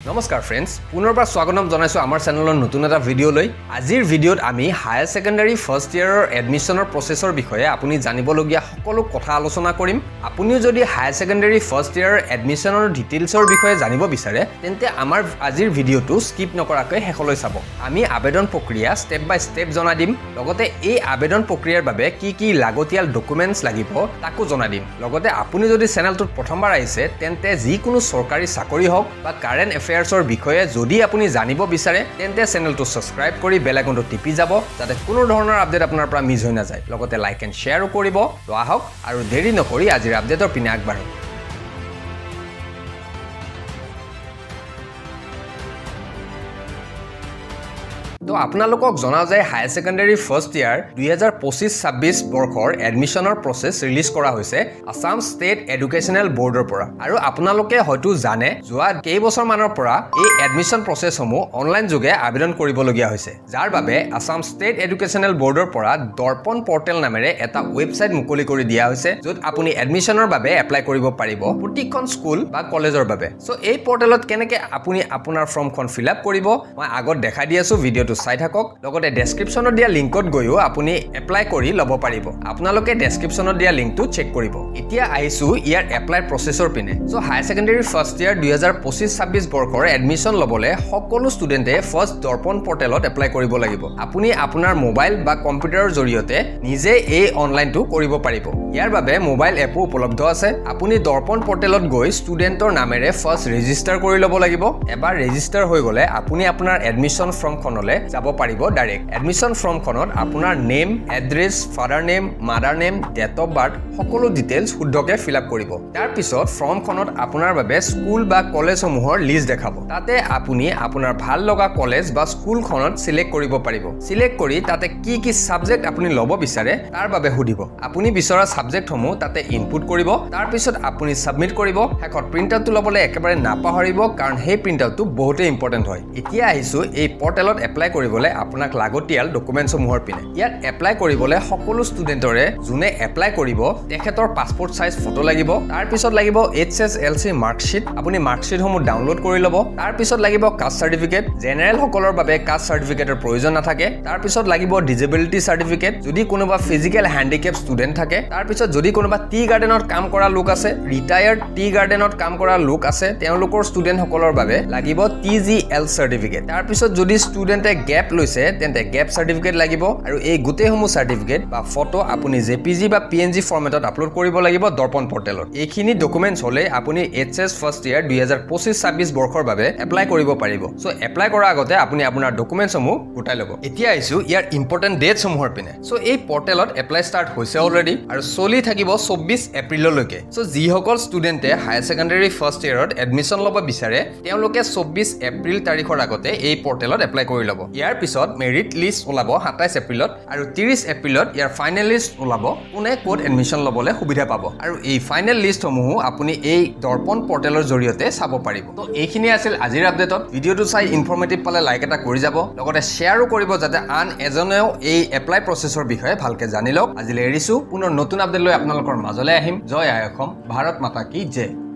নমস্কাৰ ফ্ৰেন্ডছ পুনৰবাৰ স্বাগতম জনাইছো আমাৰ চেনেলৰ নতুন এটা ভিডিও লৈ আজিৰ ভিডিওত আমি হায়াৰ সেকেন্ডাৰী ফাৰ্স্ট ইয়াৰৰ এডমিশনৰ প্ৰসেছৰ বিষয়ে আপুনি জানিবলগীয়া সকলো কথা আলোচনা কৰিম আপুনিও যদি হায়াৰ সেকেন্ডাৰী ফাৰ্স্ট ইয়াৰৰ এডমিশনৰ ডিটেইলছৰ বিষয়ে জানিব বিচাৰে তেন্তে আমাৰ আজিৰ ভিডিওটো স্কিপ নকৰাকৈ শেষলৈ চাব আমি আবেদন প্ৰক্ৰিয়া স্টেপ বাই স্টেপ জনাই দিম লগতে এই আবেদন প্ৰক্ৰিয়াৰ বাবে কি লাগতিয়াল ডকুমেন্টছ লাগিব তাকো জনাই দিম লগতে আপুনি যদি চেনেলটোত প্ৰথমবাৰ আহিছে তেন্তে যিকোনো চৰকাৰী চাকৰি হওক বা কাৰেণ্ট এফেয়াৰ্ছৰ বিষয়ে যদি আপুনি জানিব বিচাৰে তেন্তে চেনেলটো সাবস্ক্ৰাইব কৰি বেল আইকনটো টিপি যাব যাতে কোনো ধৰণৰ আপডেট আপোনাৰ পৰা মিছ হৈ নাযায় লগতে লাইক এণ্ড শ্বেয়াৰো কৰিব তো আহক আৰু দেৰি নকৰি আজিৰ আপডেটৰ পিনে আগবাঢ়ো তো আপোনালোকক জনাও যে হায়াৰ সেকেন্ডাৰী ফাৰ্স্ট ইয়াৰ 2025-26 বৰ্ষৰ এডমিশনৰ প্ৰসেছ ৰিলিজ কৰা হৈছে আসাম ষ্টেট এডুকেশ্যনেল বৰ্ডৰ পৰা আৰু আপোনালোকে হয়তো জানে যোৱা কেইবছৰ মানৰ পৰা এই এডমিশন প্ৰসেছসমূহ অনলাইন যোগে আবেদন কৰিবলগীয়া হৈছে যাৰ বাবে আসাম ষ্টেট এডুকেশ্যনেল বৰ্ডৰ পৰা দৰ্পণ পৰ্টেল নামেৰে এটা ৱেবছাইট মুকলি কৰি দিয়া হৈছে য'ত আপুনি এডমিশনৰ বাবে এপ্লাই কৰিব পাৰিব প্ৰতিখন স্কুল বা কলেজৰ বাবে সো এই পৰ্টেলত কেনেকৈ আপুনি আপোনাৰ ফৰ্মখন ফিল আপ কৰিব মই আগত দেখাই দি আছো ভিডিওটো চাই থাকক লগতে ডেসক্ৰিপচনত দিয়া লিংকত গৈও আপুনি এপ্লাই কৰি লব পাৰিব আপোনালোকে ডেসক্ৰিপচনত দিয়া লিংকটো চেক কৰিব এতিয়া আহিছো ইয়াৰ এপ্লাই প্ৰসেছৰ পিনে সো হায়াৰ সেকেন্ডাৰী ফাৰ্স্ট ইয়াৰ 2025-26 বৰ্ষৰ এডমিশন লবলে সকলো ষ্টুডেন্টে ফাৰ্স্ট দৰ্পণ পৰ্টেলত এপ্লাই কৰিব লাগিব আপুনি আপোনাৰ মোবাইল বা কম্পিউটাৰৰ জৰিয়তে নিজে এই অনলাইনটো কৰিব পাৰিব ইয়াৰ বাবে মোবাইল এপো উপলব্ধ আছে আপুনি দৰ্পণ পৰ্টেলত গৈ ষ্টুডেন্টৰ নামেৰে ফাৰ্স্ট ৰেজিষ্টাৰ কৰি লব লাগিব এবাৰ ৰেজিষ্টাৰ হৈ গলে আপুনি আপোনাৰ এডমিশন ফৰ্মখনলে যাব পাৰিব ডাইৰেক্ট এডমিশন ফৰ্মখনত আপোনাৰ name address father name mother name date of birth সকলো ডিটেইলছ শুদ্ধকৈ ফিল আপ কৰিব তাৰ পিছত ফৰ্মখনত আপোনাৰ বাবে স্কুল বা কলেজসমূহৰ লিষ্ট দেখাব তাতে আপুনি আপোনাৰ ভাল লগা কলেজ বা স্কুলখনত সিলেক্ট কৰিব পাৰিব সিলেক্ট কৰি তাতে কি সাবজেক্ট আপুনি ল'ব বিচাৰে তাৰ বাবে সুধিব আপুনি বিচৰা সাবজেক্টসমূহ তাতে ইনপুট কৰিব তাৰ পিছত আপুনি সাবমিট কৰিব শেষত প্ৰিন্টআউটটো ল'বলৈ একেবাৰে নাপাহৰিব কাৰণ সেই প্ৰিন্টআউটটো বহুতে ইম্পৰ্টেন্ট হয় এতিয়া আহিছো এই পৰ্টেলত এপ্লাই কৰিবলৈ আপোনাক লাগতিয়াল ডকুমেন্টসমূহৰ পিনে ইয়াত এপ্লাই কৰিবলৈ সকলো ষ্টুডেন্টৰে যোনে এপ্লাই কৰিব তেখেতৰ পাসপোৰ্ট সাইজ ফটো লাগিব তাৰ পিছত লাগিব HSLC মাৰ্কশিট আপুনি মাৰ্কশিটসমূহ ডাউনলোড কৰি ল'ব তাৰ পিছত লাগিব কাষ্ট সাৰ্টিফিকেট জেনাৰেল সকলৰ বাবে কাষ্ট সাৰ্টিফিকেটৰ প্ৰয়োজন নাথাকে তাৰ পিছত লাগিব ডিজেবিলিটি সাৰ্টিফিকেট যদি কোনোবা ফিজিক্যাল হ্যান্ডিক্যাপ ষ্টুডেন্ট থাকে তাৰ পিছত যদি কোনোবা টি গাৰ্ডেনত কাম কৰা লোক আছে ৰিটায়াৰ্ড টি গাৰ্ডেনত কাম কৰা লোক আছে তেওঁলোকৰ ষ্টুডেন্ট সকলৰ বাবে লাগিব TGL সাৰ্টিফিকেট তাৰ পিছত যদি ষ্টুডেন্টে গ্যাপ লৈছে তেন্তে গ্যাপ সাৰ্টিফিকেট লাগিব আৰু এই গোটেইসমূহ সাৰ্টিফিকেট বা ফটো আপুনি JPG বা PNG ফৰ্মেটত আপলোড কৰিব লাগিব দৰ্পণ পৰ্টেলত এইখিনি ডকুমেন্টছ হলে আপুনি HS ফাৰ্স্ট ইয়াৰ 2025-26 বৰ্ষৰ বাবে এপ্লাই কৰিব পাৰিব সো এপ্লাই কৰাৰ আগতে আপুনি আপোনাৰ ডকুমেন্টসমূহ গোটাই ল'ব এতিয়া আহিছো ইয়াৰ ইম্পৰ্টেন্ট ডেটসমূহৰ পিনে সো এই পৰ্টেলত এপ্লাই ষ্টাৰ্ট হৈছে অলৰেডি আৰু চলি থাকিব 24 এপ্ৰিললৈকে সো যিসকল ষ্টুডেন্টে হায়াৰ সেকেন্ডাৰী ফাৰ্স্ট ইয়াৰত এডমিশন ল'ব বিচাৰে তেওঁলোকে 24 এপ্ৰিল তাৰিখৰ আগতে এই পৰ্টেলত এপ্লাই কৰি ল'ব ইয়াৰ পিছত মেৰিট লিষ্ট ওলাব 27 এপ্ৰিলত আৰু 30 এপ্ৰিলত ইয়াৰ ফাইনেল লিষ্ট ওলাব কোনে কোড এডমিশন ল'বলৈ সুবিধা পাব আৰু এই ফাইনেল লিষ্টসমূহ আপুনি এই দৰ্পণ পৰ্টেলৰ জৰিয়তে চাব পাৰিব তো এইখিনি আছিল আজিৰ আপডেটত ভিডিওটো চাই ইনফৰমেটিভ পালে লাইক এটা কৰি যাব লগতে শ্বেয়াৰো কৰিব যাতে আন এজনেও এই এপ্লাই প্ৰসেছৰ বিষয়ে ভালকে জানি লওক আজিলৈ এৰিছো পুনৰ নতুন আপডেট লৈ আপোনালোকৰ মাজলৈ আহিম জয় আই অসম ভাৰত মাতা কি জয়